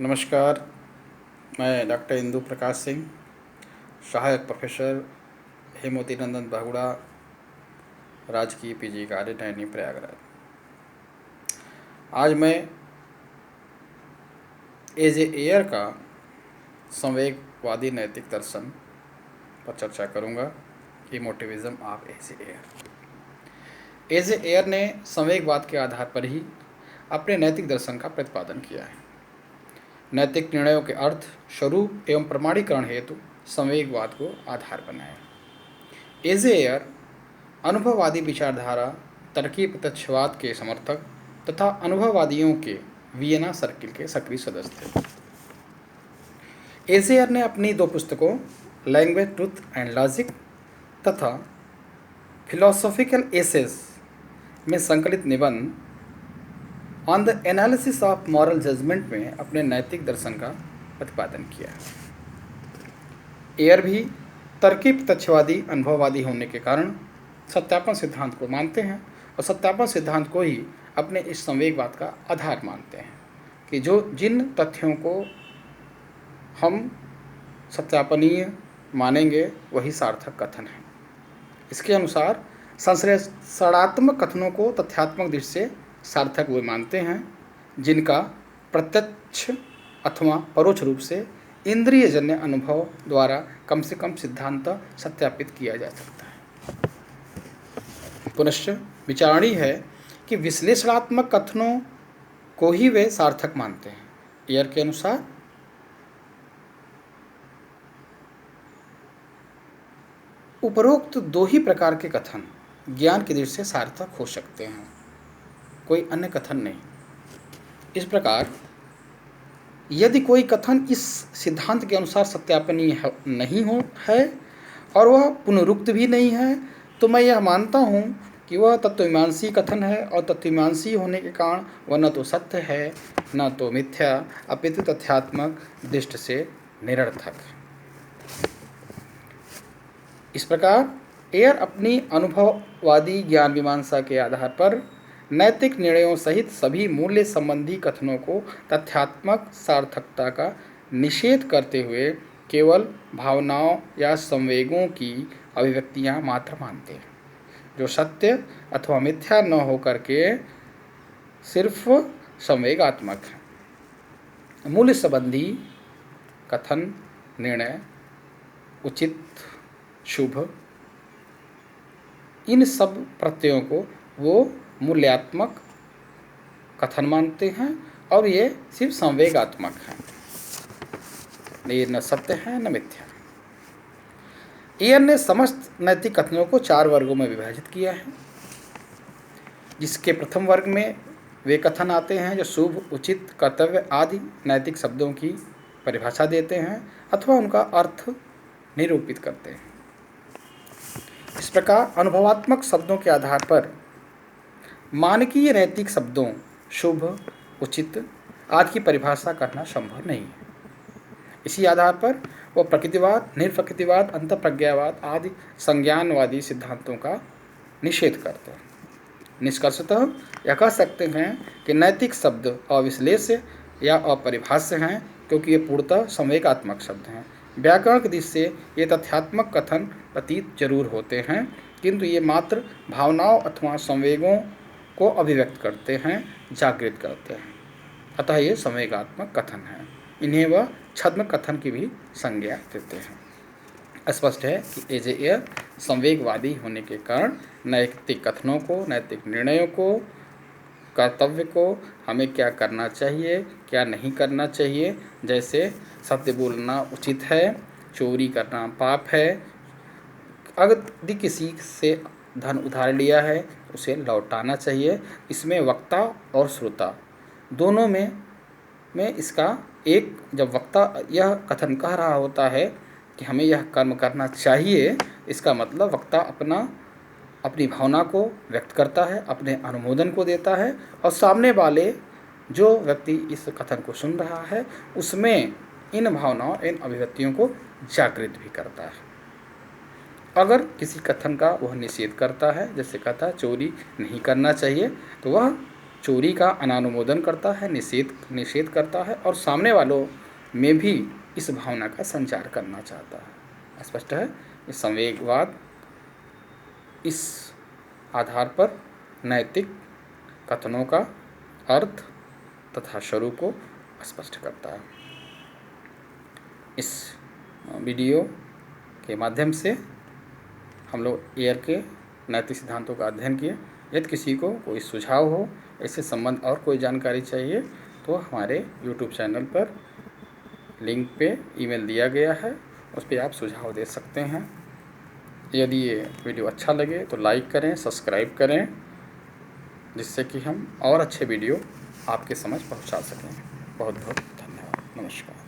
नमस्कार। मैं डॉक्टर इंदु प्रकाश सिंह, सहायक प्रोफेसर हेमवती नंदन बहुड़ा, राजकीय पीजी कार्य नैनी प्रयागराज। आज मैं एज ए एयर का संवेगवादी नैतिक दर्शन पर चर्चा करूंगा। Emotivism of A J Ayer. A J Ayer ने संवेगवाद के आधार पर ही अपने नैतिक दर्शन का प्रतिपादन किया है। नैतिक निर्णयों के अर्थ, स्वरूप एवं प्रमाणीकरण हेतु संवेगवाद को आधार बनाया। एज ए एयर अनुभववादी विचारधारा, तरकीब प्रत्यक्षवाद के समर्थक तथा अनुभववादियों के वियना सर्किल के सक्रिय सदस्य थे। एज ए एयर ने अपनी दो पुस्तकों लैंग्वेज, ट्रूथ एंड लॉजिक तथा फिलोसॉफिकल एसेस में संकलित निबंध on the analysis of moral judgement में अपने नैतिक दर्शन का प्रतिपादन किया है। एयर भी तरकीब प्रत्यक्षवादी अनुभववादी होने के कारण सत्यापन सिद्धांत को मानते हैं और सत्यापन सिद्धांत को ही अपने इस संवेगवाद का आधार मानते हैं कि जिन तथ्यों को हम सत्यापनीय मानेंगे वही सार्थक कथन है। इसके अनुसार संश्लेषणात्मक कथनों को तथ्यात्मक दृष्टि से सार्थक वे मानते हैं जिनका प्रत्यक्ष अथवा परोक्ष रूप से इंद्रियजन्य अनुभव द्वारा कम से कम सिद्धांत सत्यापित किया जा सकता है। पुनश्च विचारणीय है कि विश्लेषणात्मक कथनों को ही वे सार्थक मानते हैं। एयर के अनुसार उपरोक्त दो ही प्रकार के कथन ज्ञान की दृष्टि से सार्थक हो सकते हैं, कोई अन्य कथन नहीं। इस प्रकार यदि कोई कथन इस सिद्धांत के अनुसार सत्यापनीय नहीं है और वह पुनरुक्त भी नहीं है, तो मैं यह मानता हूँ कि वह तत्वमीमांसी कथन है और तत्वमीमांसी होने के कारण वह न तो सत्य है न तो मिथ्या, अपितु तथ्यात्मक दृष्टि से निरर्थक। इस प्रकार एयर अपनी अनुभववादी ज्ञान मीमांसा के आधार पर नैतिक निर्णयों सहित सभी मूल्य संबंधी कथनों को तथ्यात्मक सार्थकता का निषेध करते हुए केवल भावनाओं या संवेगों की अभिव्यक्तियां मात्र मानते हैं, जो सत्य अथवा मिथ्या न होकर के सिर्फ संवेगात्मक है। मूल्य संबंधी कथन, निर्णय, उचित, शुभ, इन सब प्रत्ययों को वो मूल्यात्मक कथन मानते हैं और ये सिर्फ संवेगात्मक हैं, ये न सत्य है न मिथ्या। एयर ने समस्त नैतिक कथनों को 4 वर्गों में विभाजित किया है, जिसके प्रथम वर्ग में वे कथन आते हैं जो शुभ, उचित, कर्तव्य आदि नैतिक शब्दों की परिभाषा देते हैं अथवा उनका अर्थ निरूपित करते हैं। इस प्रकार अनुभवात्मक शब्दों के आधार पर मानकीय नैतिक शब्दों शुभ, उचित आदि की परिभाषा करना संभव नहीं है। इसी आधार पर वो प्रकृतिवाद, निर्प्रकृतिवाद, अंतःप्रज्ञावाद आदि संज्ञानवादी सिद्धांतों का निषेध करते हैं। निष्कर्षतः यह कह सकते हैं कि नैतिक शब्द अविश्लेष्य या अपरिभाष्य हैं, क्योंकि ये पूर्णतः संवेगात्मक शब्द हैं। व्याकरण की दृष्टि से ये तथ्यात्मक कथन प्रतीत जरूर होते हैं, किंतु ये मात्र भावनाओं अथवा संवेगों को अभिव्यक्त करते हैं, जागृत करते हैं। अतः ये संवेगात्मक कथन हैं। इन्हें वह छद्म कथन की भी संज्ञा देते हैं। स्पष्ट है कि एज ए एयर संवेगवादी होने के कारण नैतिक कथनों को, नैतिक निर्णयों को, कर्तव्य को, हमें क्या करना चाहिए क्या नहीं करना चाहिए, जैसे सत्य बोलना उचित है, चोरी करना पाप है, यदि किसी से धन उधार लिया है उसे लौटाना चाहिए। इसमें वक्ता और श्रोता दोनों में इसका एक, जब वक्ता यह कथन कह रहा होता है कि हमें यह कर्म करना चाहिए, इसका मतलब वक्ता अपनी भावना को व्यक्त करता है, अपने अनुमोदन को देता है और सामने वाले जो व्यक्ति इस कथन को सुन रहा है उसमें इन भावनाओं, इन अभिव्यक्तियों को जागृत भी करता है। अगर किसी कथन का वह निषेध करता है, जैसे कहता है चोरी नहीं करना चाहिए, तो वह चोरी का अनानुमोदन करता है, निषेध करता है और सामने वालों में भी इस भावना का संचार करना चाहता है। स्पष्ट है। ये संवेगवाद इस आधार पर नैतिक कथनों का अर्थ तथा स्वरूप को स्पष्ट करता है। इस वीडियो के माध्यम से हम लोग एयर के नैतिक सिद्धांतों का अध्ययन किए। यदि किसी को कोई सुझाव हो, इससे संबंध और कोई जानकारी चाहिए तो हमारे YouTube चैनल पर लिंक पे ईमेल दिया गया है, उस पर आप सुझाव दे सकते हैं। यदि ये वीडियो अच्छा लगे तो लाइक करें, सब्सक्राइब करें, जिससे कि हम और अच्छे वीडियो आपके समझ पहुंचा सकें। बहुत बहुत धन्यवाद। नमस्कार।